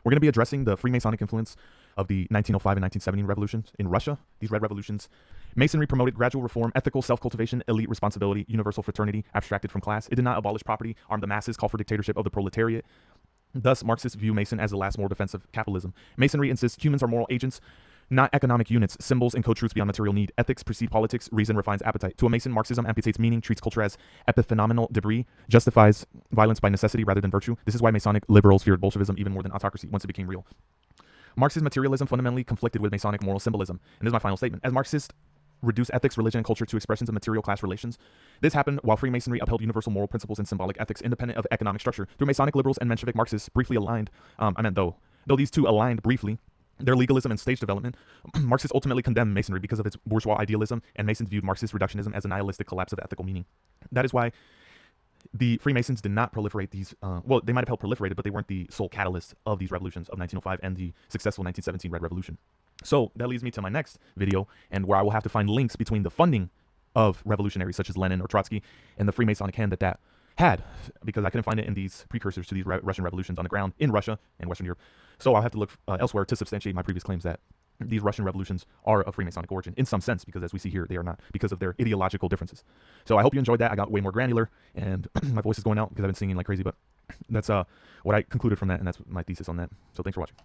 We're going to be addressing the Freemasonic influence of the 1905 and 1917 revolutions in Russia. These red revolutions. Masonry promoted gradual reform, ethical self-cultivation, elite responsibility, universal fraternity, abstracted from class. It did not abolish property, arm the masses, call for dictatorship of the proletariat. Thus, Marxists view Mason as the last moral defense of capitalism. Masonry insists humans are moral agents, not economic units, symbols and code truths beyond material need. Ethics precede politics, reason refines appetite. To a Mason, Marxism amputates meaning, treats culture as epiphenomenal debris, justifies violence by necessity rather than virtue. This is why Masonic liberals feared Bolshevism even more than autocracy once it became real. Marxist materialism fundamentally conflicted with Masonic moral symbolism. And this is my final statement. As Marxists reduce ethics, religion, and culture to expressions of material class relations, this happened while Freemasonry upheld universal moral principles and symbolic ethics independent of economic structure. Through Masonic liberals and Menshevik Marxists briefly aligned, though these two aligned briefly, their legalism and stage development, Marxists ultimately condemned Masonry because of its bourgeois idealism, and Masons viewed Marxist reductionism as a nihilistic collapse of ethical meaning. That is why the Freemasons did not proliferate these, they might have helped proliferate it, but they weren't the sole catalyst of these revolutions of 1905 and the successful 1917 Red Revolution. So that leads me to my next video, and where I will have to find links between the funding of revolutionaries such as Lenin or Trotsky and the Freemasonic hand that had, because I couldn't find it in these precursors to these Russian revolutions on the ground in Russia and Western Europe. So I'll have to look elsewhere to substantiate my previous claims that these Russian revolutions are of Freemasonic origin in some sense, because as we see here, they are not, because of their ideological differences. So I hope you enjoyed that. I got way more granular, and my voice is going out because I've been singing like crazy, but that's what I concluded from that, and that's my thesis on that. So thanks for watching.